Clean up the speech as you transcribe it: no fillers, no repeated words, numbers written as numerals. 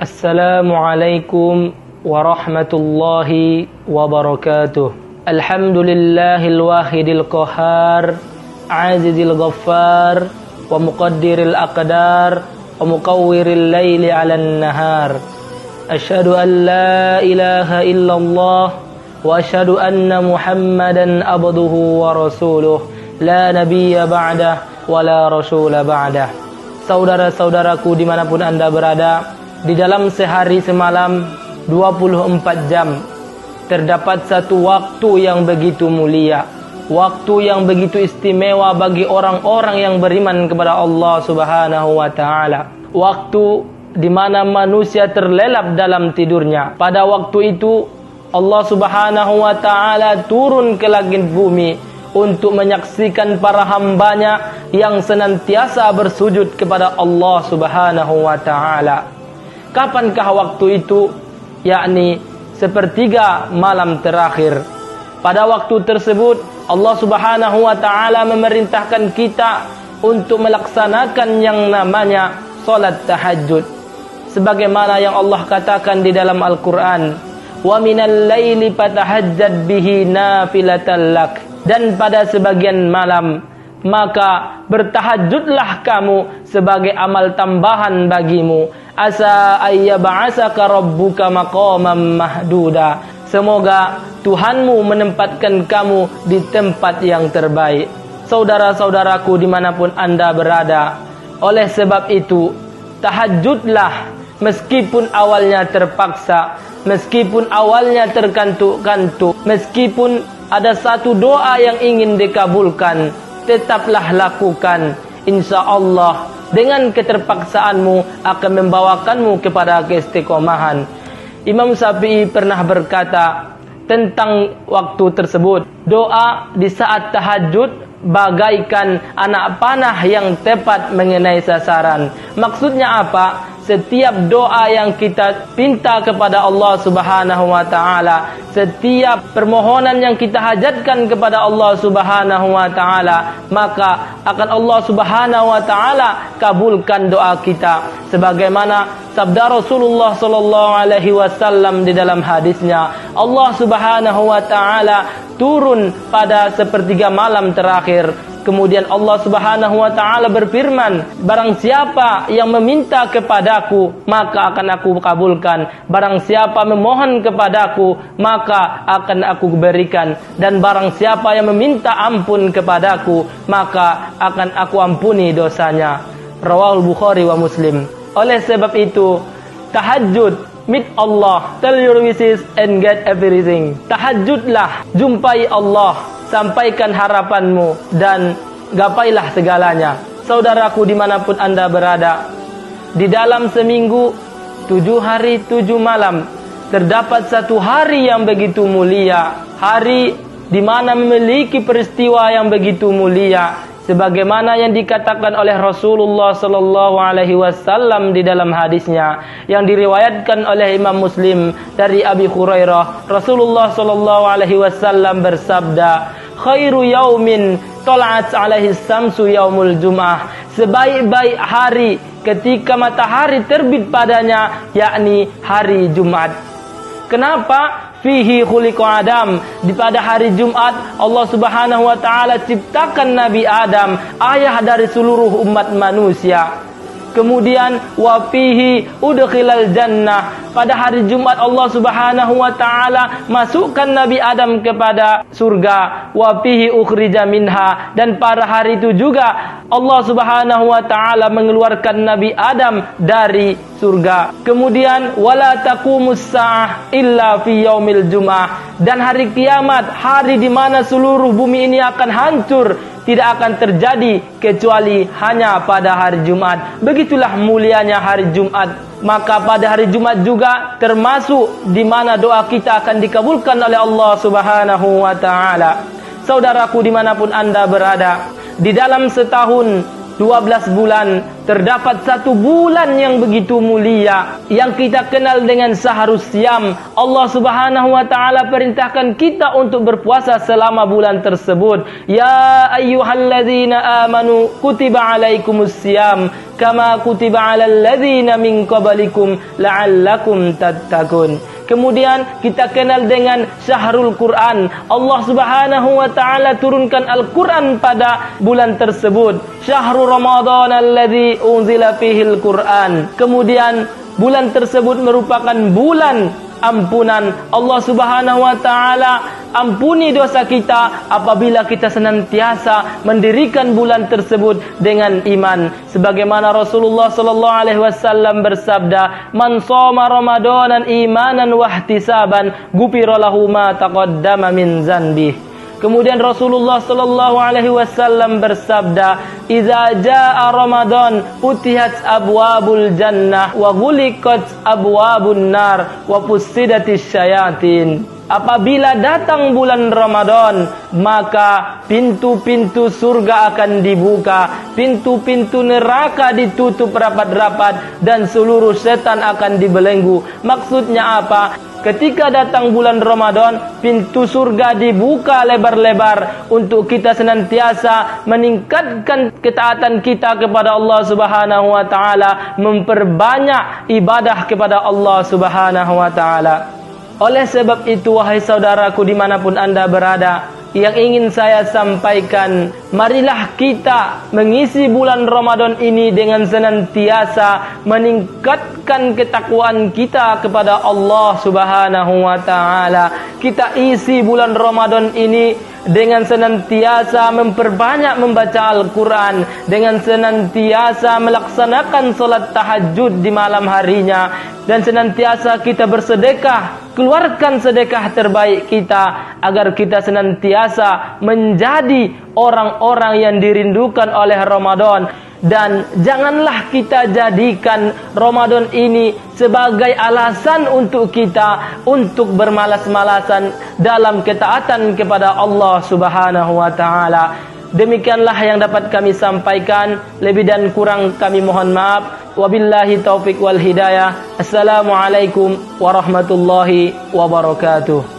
Assalamualaikum warahmatullahi wabarakatuh. Alhamdulillahil wahidil qahar, azizil ghaffar, wa muqaddiril aqdar, wa muqawwiril laili 'alan nahar. Asyhadu an la ilaha illallah wa asyhadu anna Muhammadan abduhu wa rasuluh, la nabiyya ba'dah wa la rasula ba'dah. Saudara-saudaraku dimanapun Anda berada, di dalam sehari semalam 24 jam terdapat satu waktu yang begitu mulia, waktu yang begitu istimewa bagi orang-orang yang beriman kepada Allah Subhanahu wa taala. Waktu di mana manusia terlelap dalam tidurnya. Pada waktu itu Allah Subhanahu wa taala turun ke langit bumi untuk menyaksikan para hambanya yang senantiasa bersujud kepada Allah Subhanahu wa taala. Kapankah waktu itu? Yakni sepertiga malam terakhir. Pada waktu tersebut Allah Subhanahu wa taala memerintahkan kita untuk melaksanakan yang namanya salat tahajud. Sebagaimana yang Allah katakan di dalam Al-Qur'an, "Wa minal laili fatahajjad bihi nafilatan lak." Dan pada sebagian malam maka bertahajudlah kamu sebagai amal tambahan bagimu. Asa ayyab'asaka rabbuka maqaman mahduda. Semoga Tuhanmu menempatkan kamu di tempat yang terbaik. Saudara-saudaraku dimanapun Anda berada, oleh sebab itu tahajudlah meskipun awalnya terpaksa, meskipun awalnya terkantuk-kantuk, meskipun ada satu doa yang ingin dikabulkan, tetaplah lakukan. Insya Allah dengan keterpaksaanmu akan membawakanmu kepada keistiqomahan. Imam Syafi'i pernah berkata tentang waktu tersebut, doa di saat tahajud bagaikan anak panah yang tepat mengenai sasaran. Maksudnya apa? Setiap doa yang kita pinta kepada Allah Subhanahu wa taala, setiap permohonan yang kita hajatkan kepada Allah Subhanahu wa taala, maka akan Allah Subhanahu wa taala kabulkan doa kita. Sebagaimana sabda Rasulullah sallallahu alaihi wasallam di dalam hadisnya, Allah Subhanahu wa taala turun pada sepertiga malam terakhir. Kemudian Allah Subhanahu wa taala berfirman, barang siapa yang meminta kepadaku, maka akan aku kabulkan. Barang siapa memohon kepadaku, maka akan aku berikan. Dan barang siapa yang meminta ampun kepadaku, maka akan aku ampuni dosanya. Rawahul Bukhari wa Muslim. Oleh sebab itu, tahajud, meet Allah, tell your wishes and get everything. Tahajudlah, jumpai Allah, sampaikan harapanmu dan gapailah segalanya. Saudaraku dimanapun Anda berada, di dalam seminggu 7 hari 7 malam terdapat satu hari yang begitu mulia, hari di mana memiliki peristiwa yang begitu mulia, sebagaimana yang dikatakan oleh Rasulullah sallallahu alaihi wasallam di dalam hadisnya yang diriwayatkan oleh Imam Muslim dari Abi Hurairah. Rasulullah sallallahu alaihi wasallam bersabda, khairu yaumin tala'at alaihi samsu yaumul jum'ah. Sebaik-baik hari ketika matahari terbit padanya, yakni hari Jumat. Kenapa? Fihi khuliqa Adam. Di pada hari Jumat Allah Subhanahu wa taala ciptakan Nabi Adam, ayah dari seluruh umat manusia. Kemudian wa fihi udkhilal jannah. Pada hari Jumat Allah Subhanahu wa taala masukkan Nabi Adam kepada surga. Wa fihi ukhrija minha. Dan pada hari itu juga Allah Subhanahu wa taala mengeluarkan Nabi Adam dari surga. Kemudian wala taqumus saah illa fi yaumil jum'ah. Dan hari kiamat, hari di mana seluruh bumi ini akan hancur, tidak akan terjadi kecuali hanya pada hari Jumat. Begitulah mulianya hari Jumat. Maka pada hari Jumat juga termasuk di mana doa kita akan dikabulkan oleh Allah Subhanahu wa taala. Saudaraku dimanapun Anda berada, di dalam setahun 12 bulan terdapat satu bulan yang begitu mulia yang kita kenal dengan Syahrus Syam. Allah Subhanahu wa taala perintahkan kita untuk berpuasa selama bulan tersebut. Ya ayyuhalladzina amanu kutiba alaikumus syiyam kama kutiba 'alal ladzina min qablikum la'allakum tattaqun. Kemudian kita kenal dengan Syahrul Quran. Allah Subhanahu wa taala turunkan Al-Quran pada bulan tersebut. Syahrul Ramadan alladzi unzila fihil Quran. Kemudian bulan tersebut merupakan bulan ampunan. Allah Subhanahu wa taala ampuni dosa kita apabila kita senantiasa mendirikan bulan tersebut dengan iman. Sebagaimana Rasulullah sallallahu alaihi wasallam bersabda, "Man shoma ramadanan imanan wa ihtisaban, ghufira lahu ma taqaddama min dzanbihi." Kemudian Rasulullah sallallahu alaihi wasallam bersabda, "Idza jaa Ramadan futihat abwabul jannah wa ghuliqat abwabun nar wa fussidatis syayatin." Apabila datang bulan Ramadan, maka pintu-pintu surga akan dibuka, pintu-pintu neraka ditutup rapat-rapat, dan seluruh setan akan dibelenggu. Maksudnya apa? Ketika datang bulan Ramadan, pintu surga dibuka lebar-lebar untuk kita senantiasa meningkatkan ketaatan kita kepada Allah Subhanahu wa taala, memperbanyak ibadah kepada Allah Subhanahu wa taala. Oleh sebab itu, wahai saudaraku dimanapun Anda berada, yang ingin saya sampaikan, marilah kita mengisi bulan Ramadan ini dengan senantiasa meningkatkan ketakwaan kita kepada Allah Subhanahu wa taala. Kita isi bulan Ramadan ini dengan senantiasa memperbanyak membaca Al-Quran, dengan senantiasa melaksanakan solat tahajud di malam harinya, dan senantiasa kita bersedekah. Keluarkan sedekah terbaik kita agar kita senantiasa menjadi orang-orang yang dirindukan oleh Ramadan. Dan janganlah kita jadikan Ramadan ini sebagai alasan untuk kita untuk bermalas-malasan dalam ketaatan kepada Allah Subhanahu wa taala. Demikianlah yang dapat kami sampaikan. Lebih dan kurang kami mohon maaf. Wabillahi taufik wal hidayah. Assalamualaikum warahmatullahi wabarakatuh.